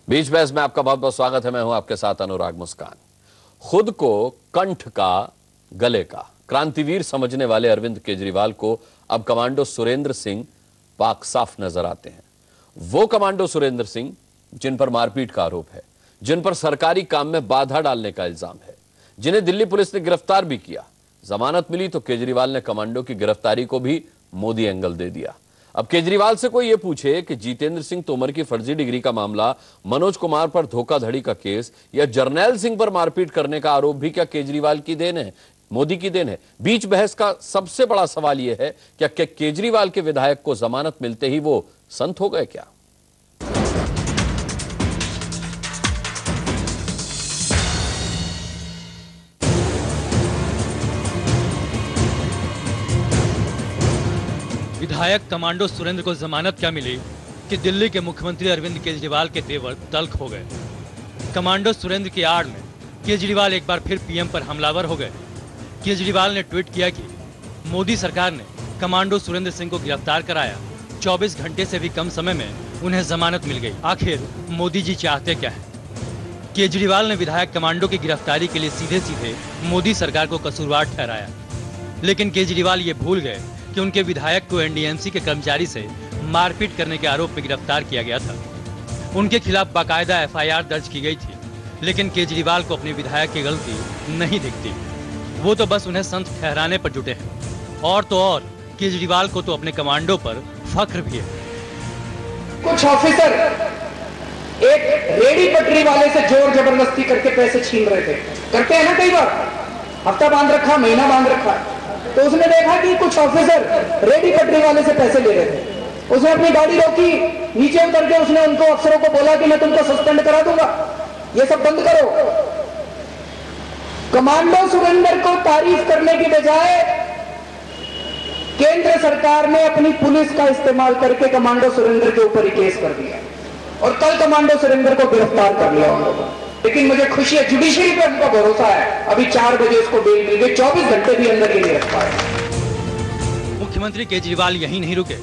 बीच बहस में आपका बहुत बहुत स्वागत है। मैं हूं आपके साथ अनुराग मुस्कान। खुद को कंठ का, गले का क्रांतिवीर समझने वाले अरविंद केजरीवाल को अब कमांडो सुरेंद्र सिंह पाक साफ नजर आते हैं। वो कमांडो सुरेंद्र सिंह जिन पर मारपीट का आरोप है, जिन पर सरकारी काम में बाधा डालने का इल्जाम है, जिन्हें दिल्ली पुलिस ने गिरफ्तार भी किया। जमानत मिली तो केजरीवाल ने कमांडो की गिरफ्तारी को भी मोदी एंगल दे दिया। अब केजरीवाल से कोई यह पूछे कि जितेंद्र सिंह तोमर की फर्जी डिग्री का मामला, मनोज कुमार पर धोखाधड़ी का केस या जर्नैल सिंह पर मारपीट करने का आरोप भी क्या केजरीवाल की देन है, मोदी की देन है? बीच बहस का सबसे बड़ा सवाल यह है, क्या केजरीवाल के विधायक को जमानत मिलते ही वो संत हो गए क्या? विधायक कमांडो सुरेंद्र को जमानत क्या मिली कि दिल्ली के मुख्यमंत्री अरविंद केजरीवाल के तेवर तल्ख हो गए। कमांडो सुरेंद्र की आड़ में केजरीवाल एक बार फिर पीएम पर हमलावर हो गए। केजरीवाल ने ट्वीट किया कि मोदी सरकार ने कमांडो सुरेंद्र सिंह को गिरफ्तार कराया, 24 घंटे से भी कम समय में उन्हें जमानत मिल गई। आखिर मोदी जी चाहते क्या है? केजरीवाल ने विधायक कमांडो की गिरफ्तारी के लिए सीधे सीधे मोदी सरकार को कसूरवार ठहराया, लेकिन केजरीवाल ये भूल गए कि उनके विधायक को एनडीएमसी के कर्मचारी से मारपीट करने के आरोप में गिरफ्तार किया गया था। उनके खिलाफ बाकायदा एफआईआर दर्ज की गई थी, लेकिन केजरीवाल को अपने विधायक की गलती नहीं दिखती। वो तो बस उन्हें संत ठहराने पर जुटे हैं। और तो और केजरीवाल को तो अपने कमांडो पर फख्र भी है। कुछ ऑफिसर एक रेडी पटरी वाले से जोर जबरदस्ती करके पैसे छीन रहे थे। करते हैं ना कई बार, हफ्ता बांध रखा, महीना बांध रखा, तो उसने देखा कि कुछ ऑफिसर रेडी पटरी वाले से पैसे ले रहे थे। उसने अपनी गाड़ी रोकी, नीचे उतर के उसने उनको अफसरों को बोला कि मैं तुमको सस्पेंड करा दूंगा, ये सब बंद करो। कमांडो सुरेंद्र को तारीफ करने की बजाय केंद्र सरकार ने अपनी पुलिस का इस्तेमाल करके कमांडो सुरेंद्र के ऊपर ही केस कर दिया और कल कमांडो सुरेंद्र को गिरफ्तार कर लिया उन लोगों। लेकिन मुझे खुशी है, जुडिशरी पे उनका भरोसा है। अभी 4 बजे उसको बेल मिल गई, 24 घंटे भी अंदर ही नहीं रख पाए। मुख्यमंत्री केजरीवाल यहीं नहीं रुके,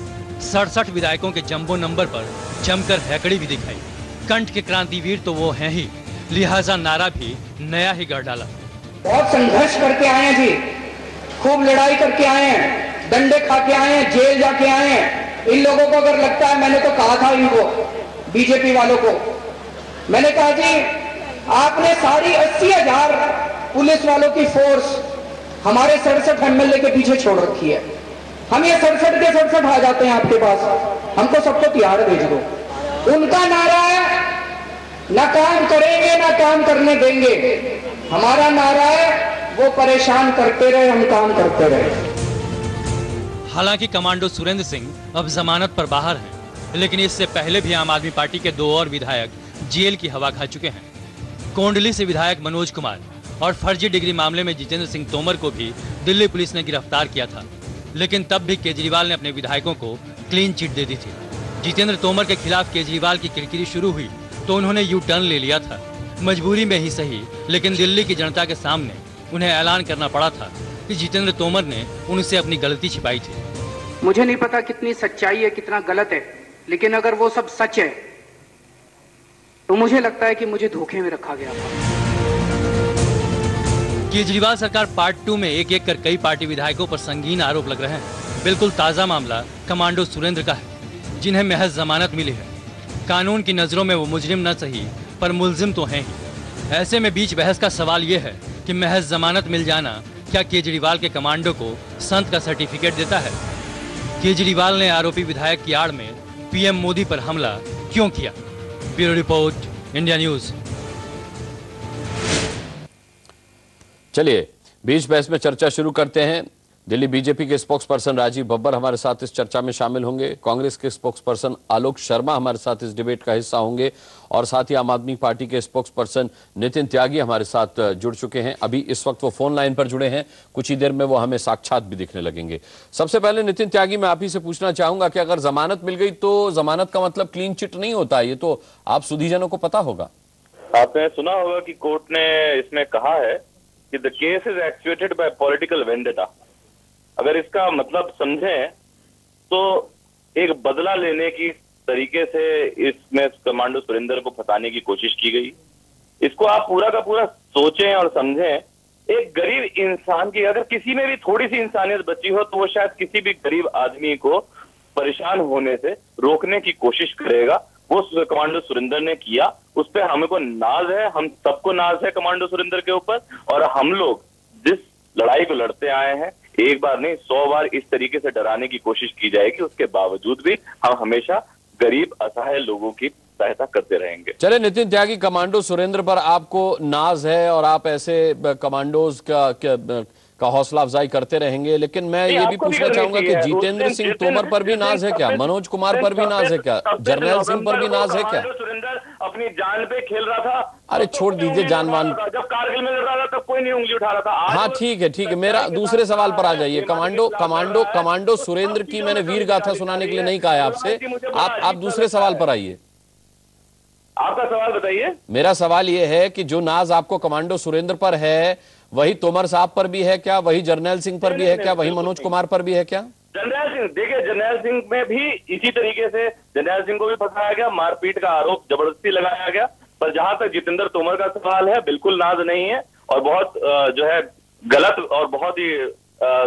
67 विधायकों के जंबो नंबर पर जमकर हैकड़ी भी दिखाई। कंठ के क्रांतिवीर तो वो हैं ही, लिहाजा नारा भी नया ही गढ़ डाला। बहुत संघर्ष करके आए हैं जी, खूब लड़ाई करके आए हैं, डंडे खा के आए हैं, जेल जाके आए हैं। इन लोगों को अगर लगता है, मैंने तो कहा था इनको, बीजेपी वालों को मैंने कहा जी, आपने सारी 80,000 पुलिस वालों की फोर्स हमारे 67 एमएलए के पीछे छोड़ रखी है। हम ये 67 के 67 आ जाते हैं आपके पास, हमको सबको तिहाड़ भेज दो। उनका नारा है, ना काम करेंगे ना काम करने देंगे। हमारा नारा है, वो परेशान करते रहे, हम काम करते रहे। हालांकि कमांडो सुरेंद्र सिंह अब जमानत पर बाहर हैं, लेकिन इससे पहले भी आम आदमी पार्टी के 2 और विधायक जेल की हवा खा चुके हैं। कोंडली से विधायक मनोज कुमार और फर्जी डिग्री मामले में जितेंद्र सिंह तोमर को भी दिल्ली पुलिस ने गिरफ्तार किया था, लेकिन तब भी केजरीवाल ने अपने विधायकों को क्लीन चिट दे दी थी। जितेंद्र तोमर के खिलाफ केजरीवाल की किरकिरी शुरू हुई तो उन्होंने यू टर्न ले लिया था, मजबूरी में ही सही, लेकिन दिल्ली की जनता के सामने उन्हें ऐलान करना पड़ा था कि जितेंद्र तोमर ने उनसे अपनी गलती छिपाई थी। मुझे नहीं पता कितनी सच्चाई है, कितना गलत है, लेकिन अगर वो सब सच है तो मुझे लगता है कि मुझे धोखे में रखा गया था। केजरीवाल सरकार पार्ट 2 में एक एक कर कई पार्टी विधायकों पर संगीन आरोप लग रहे हैं। बिल्कुल ताजा मामला कमांडो सुरेंद्र का है, जिन्हें महज जमानत मिली है। कानून की नजरों में वो मुजरिम न सही पर मुलजिम तो हैं ही। ऐसे में बीच बहस का सवाल ये है कि महज जमानत मिल जाना क्या केजरीवाल के कमांडो को संत का सर्टिफिकेट देता है? केजरीवाल ने आरोपी विधायक की आड़ में पीएम मोदी पर हमला क्यों किया? Bureau report, India news. चलिए बीच बहस में चर्चा शुरू करते हैं। दिल्ली बीजेपी के स्पोक्स पर्सन राजीव बब्बर हमारे साथ इस चर्चा में शामिल होंगे। कांग्रेस के स्पोक्स पर्सन आलोक शर्मा हमारे साथ इस डिबेट का हिस्सा होंगे और साथ ही आम आदमी पार्टी के स्पोक्स पर्सन नितिन त्यागी हमारे साथ जुड़ चुके हैं। अभी इस वक्त वो फोन लाइन पर जुड़े हैं, कुछ ही देर में वो हमें साक्षात भी दिखने लगेंगे। सबसे पहले नितिन त्यागी, मैं आप ही से पूछना चाहूंगा कि अगर जमानत मिल गई तो जमानत का मतलब क्लीन चिट नहीं होता, ये तो आप सुधीजनों को पता होगा। आपने सुना होगा कि कोर्ट ने इसमें कहा है कि the case is actuated bye political vendetta. अगर इसका मतलब समझें तो एक बदला लेने की तरीके से इसमें कमांडो सुरेंद्र को फंसाने की कोशिश की गई, इसको आप पूरा का पूरा सोचें और समझें। एक गरीब इंसान की अगर किसी में भी थोड़ी सी इंसानियत बची हो तो वो शायद किसी भी गरीब आदमी को परेशान होने से रोकने की कोशिश करेगा। वो कमांडो सुरेंद्र ने किया, उस पर हमको नाज है, हम सबको नाज है कमांडो सुरेंद्र के ऊपर। और हम लोग जिस लड़ाई को लड़ते आए हैं, एक बार नहीं 100 बार इस तरीके से डराने की कोशिश की जाएगी, उसके बावजूद भी हम हमेशा गरीब असहाय लोगों की सहायता करते रहेंगे। चले नितिन त्यागी, कमांडो सुरेंद्र पर आपको नाज है और आप ऐसे कमांडोज का हौसला अफजाई करते रहेंगे, लेकिन मैं ये भी पूछना चाहूंगा कि जितेंद्र सिंह तोमर पर भी नाज है क्या, मनोज कुमार पर भी नाज है क्या, जर्नैल सिंह पर भी नाज है क्या? सुरेंद्र अपनी जान पे खेल रहा था। अरे छोड़ दीजिए जानवान, जब कारगिल में लड़ रहा था तब कोई नहीं उंगली उठा रहा था। हाँ ठीक है, मेरा दूसरे सवाल पर आ जाइए। कमांडो सुरेंद्र की मैंने वीर गाथा सुनाने के लिए नहीं कहा है आपसे, आप दूसरे सवाल पर आइए। आपका सवाल बताइए। मेरा सवाल यह है कि जो नाज आपको कमांडो सुरेंद्र पर है वही तोमर साहब पर भी है क्या, वही जर्नैल सिंह पर भी है क्या, वही मनोज कुमार पर भी है क्या? जर्नैल सिंह, देखिए जर्नैल सिंह में भी इसी तरीके से जर्नैल सिंह को भी फंसाया गया, मारपीट का आरोप जबरदस्ती लगाया गया। पर जहां तक जितेंद्र तोमर का सवाल है, बिल्कुल नाज नहीं है और बहुत जो है गलत और बहुत ही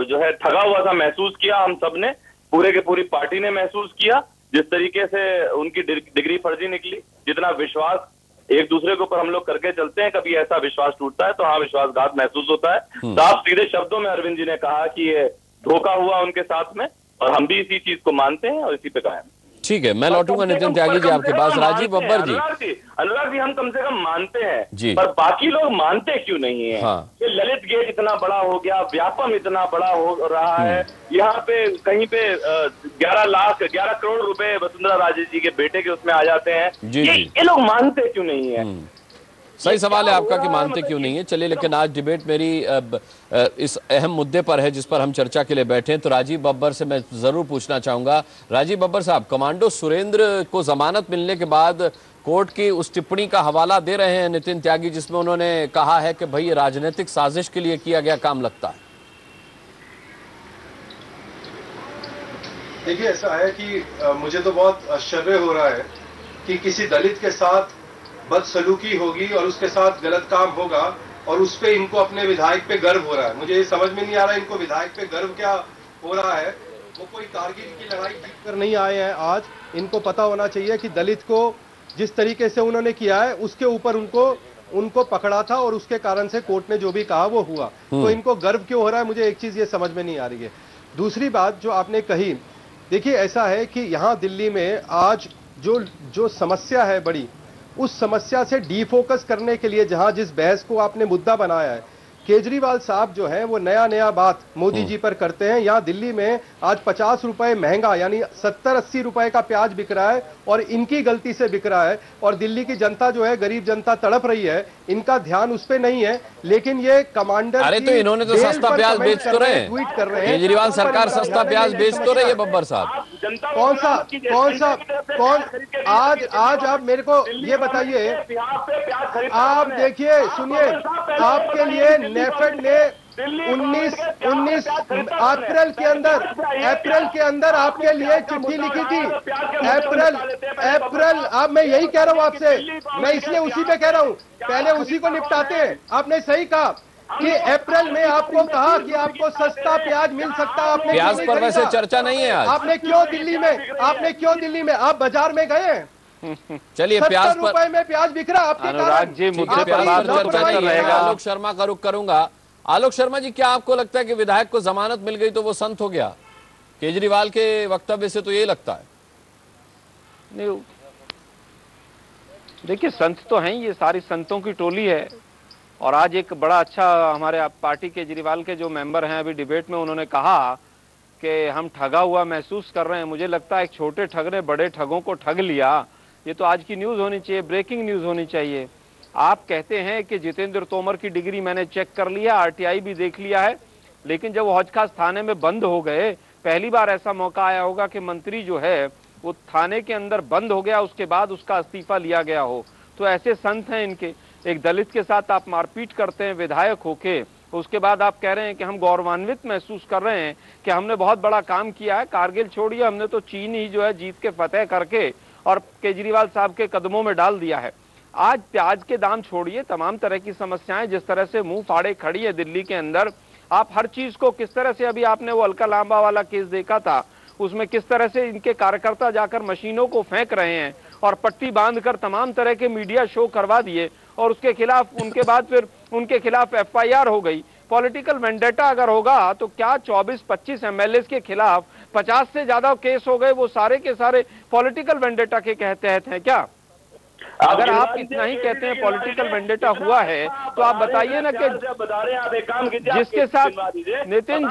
जो है ठगा हुआ सा महसूस किया हम सब ने, पूरे के पूरी पार्टी ने महसूस किया। जिस तरीके से उनकी डिग्री फर्जी निकली, जितना विश्वास एक दूसरे के ऊपर हम लोग करके चलते हैं, कभी ऐसा विश्वास टूटता है तो हाँ विश्वासघात महसूस होता है। साफ सीधे शब्दों में अरविंद जी ने कहा कि ये धोखा हुआ उनके साथ में और हम भी इसी चीज को मानते हैं और इसी पे कायम। ठीक है, मैं लौटूंगा नितिन त्यागी जी आपके पास। राजीव बब्बर जी, अनुराग जी हम कम से कम मानते हैं जी, पर बाकी लोग मानते क्यों नहीं है? हाँ। ये ललित गेट इतना बड़ा हो गया, व्यापम इतना बड़ा हो रहा है, यहाँ पे कहीं पे 11 करोड़ रुपए वसुंधरा राजे जी के बेटे के उसमें आ जाते हैं। ये लोग मानते क्यों नहीं है? सही सवाल है आपका कि मानते क्यों नहीं है। चलिए, लेकिन आज डिबेट मेरी इस अहम मुद्दे पर है जिस पर हम चर्चा के लिए बैठे हैं, तो राजीव बब्बर से मैं जरूर पूछना चाहूंगा। राजीव बब्बर साहब, कमांडो सुरेंद्र को जमानत मिलने के बाद कोर्ट की उस टिप्पणी का हवाला दे रहे हैं नितिन त्यागी, जिसमें उन्होंने कहा है कि भाई ये राजनीतिक साजिश के लिए किया गया काम लगता है। देखिए, ऐसा है कि मुझे तो बहुत आश्चर्य हो रहा है कि किसी दलित के साथ बदसलूकी होगी और उसके साथ गलत काम होगा और उस पे इनको अपने विधायक पे गर्व हो रहा है। मुझे ये समझ में नहीं आ रहा है इनको विधायक पे गर्व क्या हो रहा है। वो कोई कारगिल की लड़ाई जीत कर नहीं आए हैं आज। इनको पता होना चाहिए कि दलित को जिस तरीके से उन्होंने किया है उसके ऊपर उनको पकड़ा था और उसके कारण से कोर्ट ने जो भी कहा वो हुआ। तो इनको गर्व क्यों हो रहा है, मुझे एक चीज ये समझ में नहीं आ रही है। दूसरी बात जो आपने कही, देखिए ऐसा है कि यहाँ दिल्ली में आज जो समस्या है बड़ी, उस समस्या से डीफोकस करने के लिए जहां जिस बहस को आपने मुद्दा बनाया है, केजरीवाल साहब जो है वो नया बात मोदी जी पर करते हैं। यहाँ दिल्ली में आज 50 रुपए महंगा यानी 70-80 रुपए का प्याज बिक रहा है और इनकी गलती से बिक रहा है और दिल्ली की जनता जो है, गरीब जनता तड़प रही है, इनका ध्यान उस पर नहीं है। लेकिन ये कमांडर, अरे तो इन्होंने तो सस्ता प्याज बेच तो रहे हैं, ट्वीट कर रहे हैं, केजरीवाल सरकार सस्ता प्याज बेच तो रही है बब्बर साहब। कौन आज आप मेरे को ये बताइए, आप देखिए सुनिए, आपके लिए नेफेड ने 19 अप्रैल के अंदर आपके लिए चिट्ठी लिखी थी। अप्रैल अब मैं यही कह रहा हूं आपसे, मैं इसलिए उसी पे कह रहा हूं, पहले उसी को निपटाते हैं। आपने सही कहा कि अप्रैल में आपको कहा कि आपको सस्ता प्याज मिल सकता है। आपने प्याज पर वैसे चर्चा नहीं है आज। आपने क्यों दिल्ली में आप बाजार में गए हैं? चलिए, प्याज पर रुपए में प्याज बिक रहा है आपके अनुराग जी, मुद्दे पर चर्चा नहीं रहेगा। आलोक शर्मा का रुख करूंगा। आलोक शर्मा जी, क्या आपको लगता है कि विधायक को जमानत मिल गई तो वो संत हो गया? केजरीवाल के वक्तव्य से तो ये लगता है। नहीं, देखिए संत तो हैं, ये सारी संतों की टोली है। और आज एक बड़ा अच्छा हमारे पार्टी केजरीवाल के जो मेंबर हैं अभी डिबेट में, उन्होंने कहा कि हम ठगा हुआ महसूस कर रहे हैं। मुझे लगता है एक छोटे ठग ने बड़े ठगों को ठग लिया। ये तो आज की न्यूज़ होनी चाहिए, ब्रेकिंग न्यूज़ होनी चाहिए। आप कहते हैं कि जितेंद्र तोमर की डिग्री मैंने चेक कर लिया, आरटीआई भी देख लिया है, लेकिन जब वो हौज-खास थाने में बंद हो गए, पहली बार ऐसा मौका आया होगा कि मंत्री जो है वो थाने के अंदर बंद हो गया, उसके बाद उसका इस्तीफा लिया गया हो। तो ऐसे संत हैं इनके। एक दलित के साथ आप मारपीट करते हैं विधायक होके, उसके बाद आप कह रहे हैं कि हम गौरवान्वित महसूस कर रहे हैं कि हमने बहुत बड़ा काम किया है। कारगिल छोड़िए, हमने तो चीन ही जो है जीत के फतेह करके और केजरीवाल साहब के कदमों में डाल दिया है। आज प्याज के दाम छोड़िए, तमाम तरह की समस्याएं जिस तरह से मुंह फाड़े खड़ी है दिल्ली के अंदर, आप हर चीज को किस तरह से, अभी आपने वो अलका लांबा वाला केस देखा था, उसमें किस तरह से इनके कार्यकर्ता जाकर मशीनों को फेंक रहे हैं और पट्टी बांधकर तमाम तरह के मीडिया शो करवा दिए और उसके खिलाफ, उनके बाद फिर उनके खिलाफ FIR हो गई। पॉलिटिकल वेंडेटा अगर होगा तो क्या 24-25 MLAs के खिलाफ 50 से ज्यादा केस हो गए, वो सारे के सारे पॉलिटिकल वेंडेटा के तहत हैं क्या? अगर आप इतना ही कहते हैं पॉलिटिकल वेंडेटा हुआ है तो आप बताइए ना कि जिसके साथ, नितिन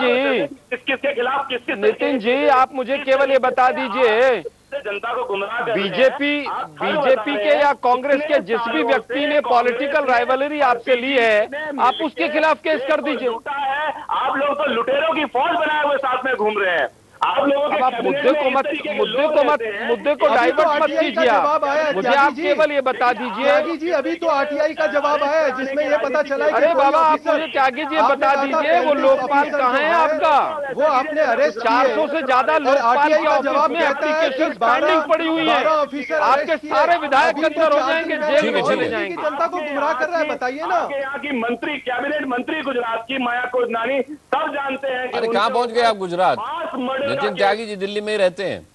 जी आप मुझे केवल ये बता दीजिए, जनता को गुमराह बीजेपी के या कांग्रेस के जिस भी व्यक्ति ने पॉलिटिकल राइवलरी आपसे ली है, आप उसके खिलाफ केस कर दीजिए। आप लोग तो लुटेरों की फौज बनाए हुए साथ में घूम रहे हैं। आप लोगों के आप मुद्दे को डाइवर्ट मत कीजिए। मुझे आप केवल ये बता दीजिए। त्यागी जी, अभी तो RTI का जवाब आया है जिसमें ये पता चला है। अरे बाबा, आप मुझे त्यागी जी बता दीजिए, वो लोकपाल कहाँ है आपका? वो आपने अरेस्ट 400 से ज्यादा लोकपाल के ऑफिस में एप्लीकेशन पेंडिंग पड़ी हुई है। आपके सारे विधायक अंदर हो जाएंगे, जेल में चले जाएंगे। जनता को गुमराह कर रहा है, बताइए ना। यहाँ की मंत्री, कैबिनेट मंत्री गुजरात की माया कोदनानी सब जानते हैं। अरे कहाँ पहुंच गए आप गुजरात? नितिन त्यागी जी दिल्ली में ही रहते हैं।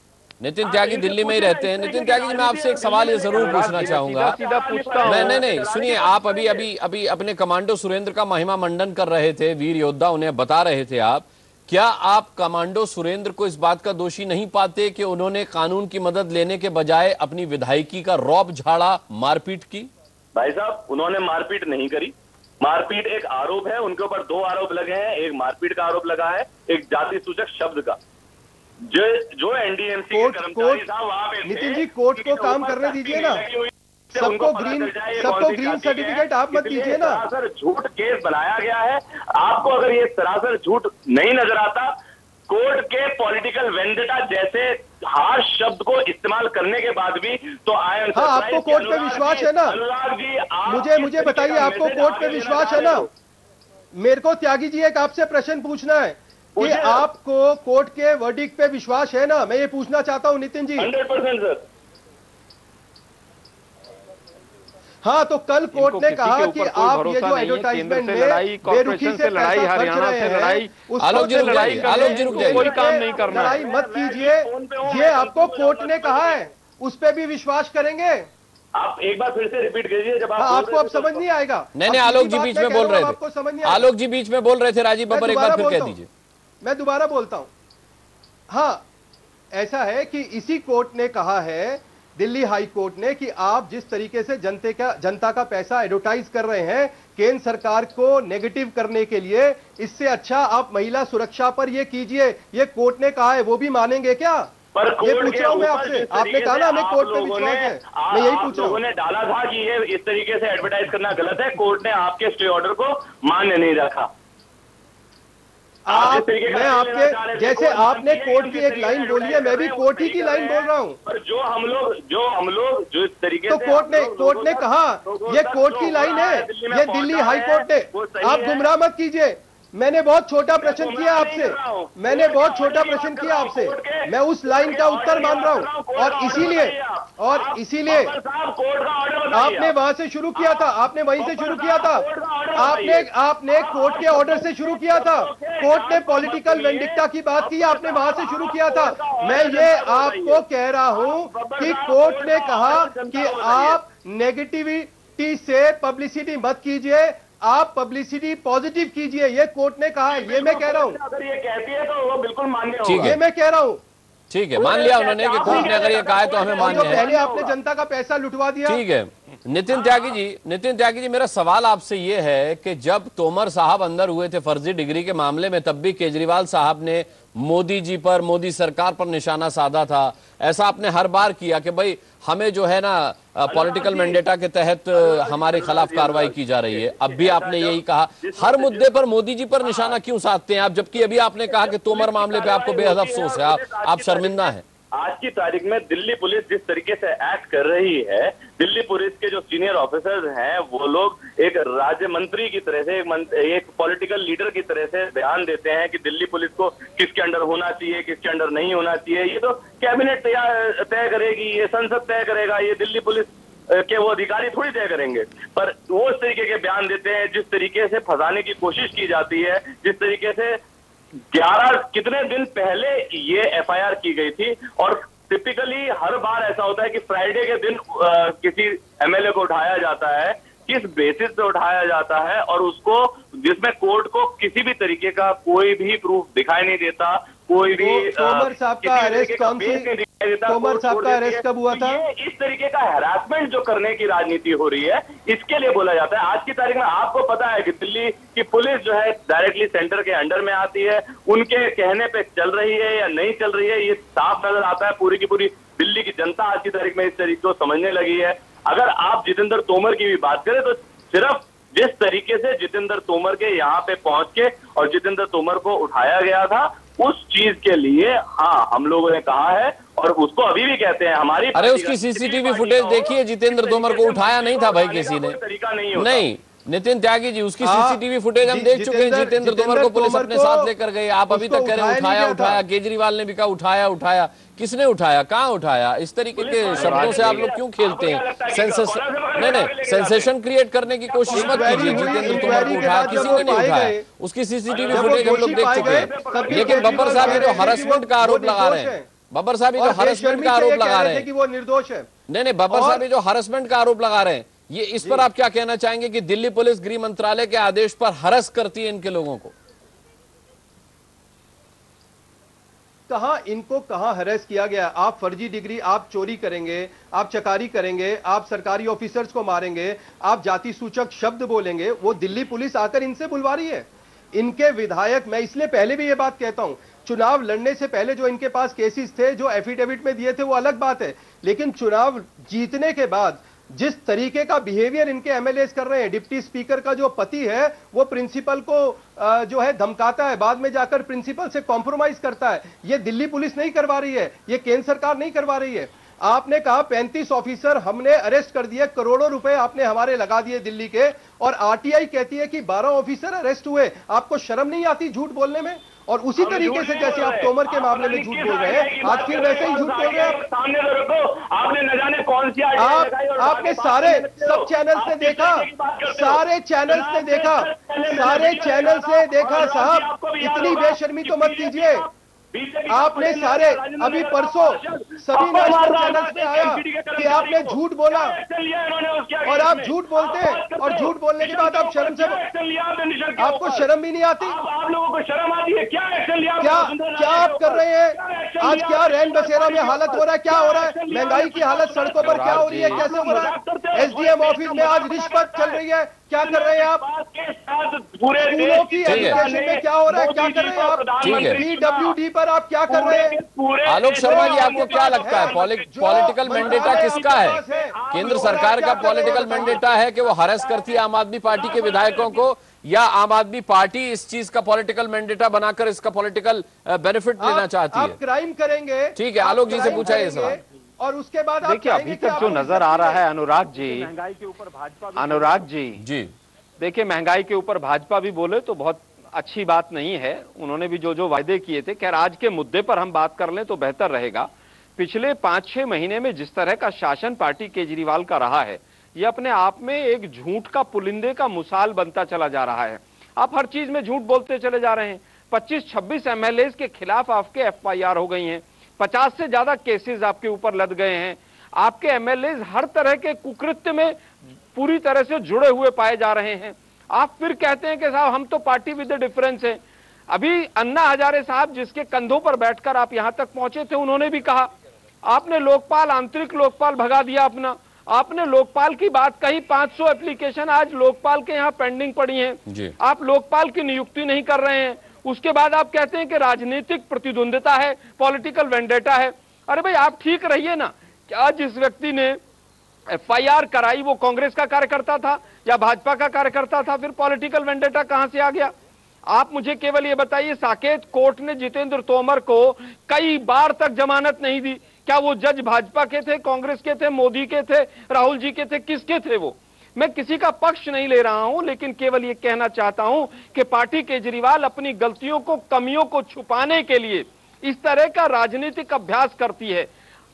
नितिन त्यागी दिल्ली में ही रहते हैं। नितिन त्यागी जी, मैं आपसे एक सवाल ये जरूर पूछना चाहूंगा। नहीं, सुनिए, आप अभी अपने कमांडो सुरेंद्र का महिमा मंडन कर रहे थे, वीर योद्धा उन्हें बता रहे थे आप। क्या आप कमांडो सुरेंद्र को इस बात का दोषी नहीं पाते कि उन्होंने कानून की मदद लेने के बजाय अपनी विधायकी का रौब झाड़ा, मारपीट की? भाई साहब, उन्होंने मारपीट नहीं करी। मारपीट एक आरोप है, उनके ऊपर 2 आरोप लगे हैं। एक मारपीट का आरोप लगा है, एक जाति सूचक शब्द का। जो NDMC के कर्मचारी था वहां पे, नितिन जी कोर्ट को काम करने दीजिए ना। सबको ग्रीन सर्टिफिकेट आप मत दीजिए ना। सरासर झूठ केस बनाया गया है। आपको अगर ये सरासर झूठ नहीं नजर आता, कोर्ट के पॉलिटिकल वेंडेटा जैसे हार्श शब्द को इस्तेमाल करने के बाद भी तो आपको कोर्ट पे विश्वास है ना? अनुराग जी, मुझे बताइए, आपको कोर्ट पे विश्वास है ना? मेरे को त्यागी जी एक आपसे प्रश्न पूछना है कि आपको कोर्ट के वर्डिक्ट पे विश्वास है ना? मैं ये पूछना चाहता हूं नितिन जी। 100% सर। हाँ, तो कल कोर्ट ने कहा कि आप ये जो एडवर्टाइजमेंट में बेरुखी से लड़ाई, हरियाणा से लड़ाई, आलोक जी रुक जाइए, कोई काम नहीं करना, लड़ाई मत कीजिए, ये आपको कोर्ट ने कहा है, उस पर भी विश्वास करेंगे? आप एक बार फिर से रिपीट कीजिए। जब आपको अब समझ नहीं आएगा। नहीं, आलोक जी बीच में बोल रहे थे। आलोक जी बीच में बोल रहे थे। राजीव बब्बर, एक बार फिर कह दीजिए। मैं दोबारा बोलता हूं। हाँ, ऐसा है कि इसी कोर्ट ने कहा है, दिल्ली हाई कोर्ट ने, कि आप जिस तरीके से जनता का पैसा एडवर्टाइज कर रहे हैं केंद्र सरकार को नेगेटिव करने के लिए, इससे अच्छा आप महिला सुरक्षा पर ये कीजिए। ये कोर्ट ने कहा है, वो भी मानेंगे क्या? पर ये पूछ रहा हूं मैं आपसे। आपने कहा ना हमें कोर्ट पे विश्वास है, मैं यही पूछ रहा हूं। लोगों ने डाला था कि ये इस तरीके से एडवर्टाइज करना गलत है। कोर्ट ने आपके स्टे ऑर्डर को मान्य नहीं रखा। मैं आपके जैसे, आपने कोर्ट की एक लाइन बोली है, मैं भी कोर्ट ही की लाइन बोल रहा हूं। पर जो हम लोग जो इस तरीके तो कोर्ट ने कहा, ये कोर्ट की लाइन है, ये दिल्ली हाई कोर्ट ने। आप गुमराह मत कीजिए। मैंने बहुत छोटा प्रश्न किया आपसे, मैं उस लाइन का उत्तर मान रहा हूं। और इसीलिए आपने वहां से शुरू किया था, आपने वहीं से शुरू किया था। आपने कोर्ट के ऑर्डर से शुरू किया था। कोर्ट ने पॉलिटिकल वेंडिक्टा की बात की, आपने वहां से शुरू किया था। मैं ये आपको कह रहा हूं कि कोर्ट ने कहा कि आप नेगेटिविटी से पब्लिसिटी मत कीजिए, आप पब्लिसिटी पॉजिटिव कीजिए, ये कोर्ट ने कहा है। ये मैं कह रहा हूं। अगर ये कहती है तो वो बिल्कुल मान्य होगा। ये मैं कह रहा हूं। ठीक है, मान लिया उन्होंने कि कोर्ट ने अगर ये कहा है तो हमें मान्य है। पहले आपने जनता का पैसा लुटवा दिया। ठीक है। नितिन त्यागी जी, मेरा सवाल आपसे ये है कि जब तोमर साहब अंदर हुए थे फर्जी डिग्री के मामले में, तब भी केजरीवाल साहब ने मोदी जी पर, मोदी सरकार पर निशाना साधा था। ऐसा आपने हर बार किया कि भाई हमें जो है ना पॉलिटिकल मैंडेटा के तहत हमारे खिलाफ कार्रवाई की जा रही है। अब भी आपने यही कहा। हर मुद्दे पर मोदी जी पर निशाना क्यों साधते हैं आप, जबकि अभी आपने कहा कि तोमर मामले पे आपको बेहद अफसोस है, आप शर्मिंदा हैं? आज की तारीख में दिल्ली पुलिस जिस तरीके से एक्ट कर रही है, दिल्ली पुलिस के जो सीनियर ऑफिसर्स हैं वो लोग एक राज्य मंत्री की तरह से, एक पॉलिटिकल लीडर की तरह से बयान देते हैं कि दिल्ली पुलिस को किसके अंडर होना चाहिए, किसके अंडर नहीं होना चाहिए। ये तो कैबिनेट तय करेगी, ये संसद तय करेगा, ये दिल्ली पुलिस के वो अधिकारी थोड़ी तय करेंगे। पर वो इस तरीके के बयान देते हैं, जिस तरीके से फंसाने की कोशिश की जाती है, जिस तरीके से 11 कितने दिन पहले ये एफआईआर की गई थी। और टिपिकली हर बार ऐसा होता है कि फ्राइडे के दिन किसी एमएलए को उठाया जाता है, किस बेसिस पे उठाया जाता है, और उसको जिसमें कोर्ट को किसी भी तरीके का कोई भी प्रूफ दिखाई नहीं देता, कोई भी तोमर साहब का अरेस्ट कौन सी, तोमर साहब का अरेस्ट कब हुआ था? इस तरीके का हैरासमेंट जो करने की राजनीति हो रही है, इसके लिए बोला जाता है। आज की तारीख में आपको पता है कि दिल्ली की पुलिस जो है डायरेक्टली सेंटर के अंडर में आती है, उनके कहने पे चल रही है या नहीं चल रही है, ये साफ नजर आता है। पूरी की पूरी दिल्ली की जनता आज की तारीख में इस तरीके को समझने लगी है। अगर आप जितेंद्र तोमर की भी बात करें तो सिर्फ जिस तरीके से जितेंद्र तोमर के यहाँ पे पहुंच के और जितेंद्र तोमर को उठाया गया था, उस चीज के लिए हाँ हम लोगों ने कहा है और उसको अभी भी कहते हैं हमारी। अरे उसकी सीसीटीवी फुटेज देखिए, जितेंद्र तोमर को उठाया नहीं था भाई किसी ने, तरीका नहीं होता। नहीं नितिन त्यागी जी, उसकी सीसीटीवी फुटेज हम देख चुके हैं। जितेंद्र तोमर को पुलिस अपने साथ लेकर गई। आप अभी तक कह रहे हैं उठाया उठाया, केजरीवाल ने भी कहा उठाया उठाया। किसने उठाया, कहाँ उठाया? इस तरीके के शब्दों से आप लोग क्यों खेलते हैं? नहीं, सेंसेशन क्रिएट करने की कोशिश मत कीजिए। जितेंद्र तोमर को उठाया, किसी ने नहीं उठाया। उसकी सीसीटीवी फुटेज हम लोग देख चुके हैं। लेकिन बब्बर साहब ये जो हरासमेंट का आरोप लगा रहे हैं, बब्बर साहब ये जो हरासमेंट का आरोप लगा रहे हैं कि वो निर्दोष है, नहीं, बब्बर साहब ये जो हरासमेंट का आरोप लगा रहे हैं, ये इस पर आप क्या कहना चाहेंगे कि दिल्ली पुलिस गृह मंत्रालय के आदेश पर हरस करती है इनके लोगों को? इनको कहां हरेस किया गया? आप फर्जी डिग्री, आप चोरी करेंगे, आप चकारी करेंगे, आप सरकारी ऑफिसर्स को मारेंगे, आप जाति सूचक शब्द बोलेंगे, वो दिल्ली पुलिस आकर इनसे बुलवा रही है। इनके विधायक, मैं इसलिए पहले भी ये बात कहता हूं, चुनाव लड़ने से पहले जो इनके पास केसेस थे, जो एफिडेविट में दिए थे, वो अलग बात है। लेकिन चुनाव जीतने के बाद जिस तरीके का बिहेवियर इनके एमएलए कर रहे हैं, डिप्टी स्पीकर का जो पति है वो प्रिंसिपल को जो है धमकाता है, बाद में जाकर प्रिंसिपल से कॉम्प्रोमाइज करता है। ये दिल्ली पुलिस नहीं करवा रही है, ये केंद्र सरकार नहीं करवा रही है। आपने कहा 35 ऑफिसर हमने अरेस्ट कर दिए, करोड़ों रुपए आपने हमारे लगा दिए दिल्ली के, और आरटीआई कहती है कि 12 ऑफिसर अरेस्ट हुए। आपको शर्म नहीं आती झूठ बोलने में? और उसी तरीके से जैसे आप तोमर के मामले में झूठ बोल रहे हैं, आज फिर वैसे ही झूठ बोल रहे हैं। सामने तो रखो, आपने न जाने कौन सी आपने सारे सब चैनल्स ने देखा, सारे चैनल्स ने देखा, सारे चैनल्स ने देखा। साहब इतनी बेशर्मी तो मत कीजिए। आपने सारे अभी परसों सभी नेशनल चैनल्स में आया कि आपने झूठ बोला, और आप झूठ बोलते हैं, और झूठ बोलने के बाद आप शर्म से, आपको शर्म भी नहीं आती? आप लोगों को शर्म आती है? क्या एक्शन लिया? क्या आप कर रहे हैं? आज क्या रैन बसेरा में हालत हो रहा है, क्या हो रहा है? महंगाई की हालत सड़कों पर क्या हो रही है, कैसे हो रहा है? एसडीएम ऑफिस में आज रिश्वत चल रही है, क्या कर रहे हैं आप? स्कूलों की एजुकेशन में क्या हो रहा है, क्या कर रहे हैं आप? पीडब्ल्यूडी पर आप क्या कर रहे हैं? आलोक शर्मा जी, आपको क्या लगता है पॉलिटिकल मैंडेटा किसका है? केंद्र सरकार का पॉलिटिकल मैंडेटा है कि वो हरेस करती है आम आदमी पार्टी के विधायकों को, या आम आदमी पार्टी इस चीज का पॉलिटिकल मैंडेटा बनाकर इसका पॉलिटिकल बेनिफिट लेना चाहती है? आप क्राइम करेंगे, ठीक है, आलोक जी से पूछा ये सवाल। और उसके बाद देखिए अभी तक जो नजर आ रहा है अनुराग जी, महंगाई के ऊपर भाजपा, अनुराग जी देखिए महंगाई के ऊपर भाजपा भी बोले तो बहुत अच्छी बात नहीं है। उन्होंने भी जो जो वायदे किए थे, खैर आज के मुद्दे पर हम बात कर लें तो बेहतर रहेगा। पिछले 5-6 महीने में जिस तरह का शासन पार्टी केजरीवाल का रहा है, यह अपने आप में एक झूठ का पुलिंदे का मिसाल बनता चला जा रहा है। आप हर चीज में झूठ बोलते चले जा रहे हैं। 25-26 एमएलए के खिलाफ आपके एफआईआर हो गई हैं, 50 से ज्यादा केसेस आपके ऊपर लद गए हैं। आपके एमएलए हर तरह के कुकृत्य में पूरी तरह से जुड़े हुए पाए जा रहे हैं। आप फिर कहते हैं कि साहब हम तो पार्टी विद द डिफरेंस है। अभी अन्ना हजारे साहब जिसके कंधों पर बैठकर आप यहां तक पहुंचे थे, उन्होंने भी कहा आपने लोकपाल, आंतरिक लोकपाल भगा दिया अपना। आपने लोकपाल की बात कही, 500 एप्लीकेशन आज लोकपाल के यहाँ पेंडिंग पड़ी हैं। आप लोकपाल की नियुक्ति नहीं कर रहे हैं। उसके बाद आप कहते हैं कि राजनीतिक प्रतिद्वंदिता है, पॉलिटिकल वेंडेटा है। अरे भाई आप ठीक रहिए ना। क्या जिस व्यक्ति ने एफआईआर कराई वो कांग्रेस का कार्यकर्ता था या भाजपा का कार्यकर्ता था? फिर पॉलिटिकल वेंडेटा कहां से आ गया? आप मुझे केवल ये बताइए, साकेत कोर्ट ने जितेंद्र तोमर को कई बार तक जमानत नहीं दी। क्या वो जज भाजपा के थे, कांग्रेस के थे, मोदी के थे, राहुल जी के थे, किसके थे वो? मैं किसी का पक्ष नहीं ले रहा हूं, लेकिन केवल ये कहना चाहता हूं कि पार्टी केजरीवाल अपनी गलतियों को, कमियों को छुपाने के लिए इस तरह का राजनीतिक अभ्यास करती है।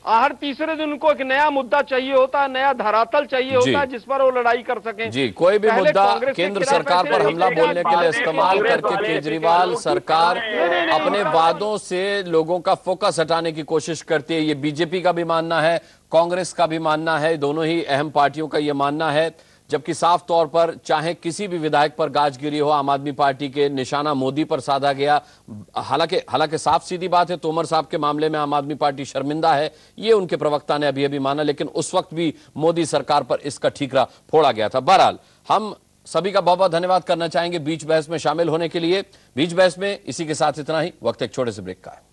हर तीसरे दिन उनको एक नया मुद्दा चाहिए होता है, नया धरातल चाहिए होता है जिस पर वो लड़ाई कर सकें। जी, कोई भी मुद्दा केंद्र सरकार पर हमला बोलने के लिए इस्तेमाल करके केजरीवाल सरकार अपने वादों से लोगों का फोकस हटाने की कोशिश करती है। ये बीजेपी का भी मानना है, कांग्रेस का भी मानना है, दोनों ही अहम पार्टियों का ये मानना है। जबकि साफ तौर पर चाहे किसी भी विधायक पर गाज गिरी हो, आम आदमी पार्टी के निशाना मोदी पर साधा गया। हालांकि साफ सीधी बात है, तोमर साहब के मामले में आम आदमी पार्टी शर्मिंदा है, ये उनके प्रवक्ता ने अभी माना, लेकिन उस वक्त भी मोदी सरकार पर इसका ठीकरा फोड़ा गया था। बहरहाल हम सभी का बहुत बहुत धन्यवाद करना चाहेंगे बीच बहस में शामिल होने के लिए। बीच बहस में इसी के साथ इतना ही। वक्त एक छोटे से ब्रेक का है।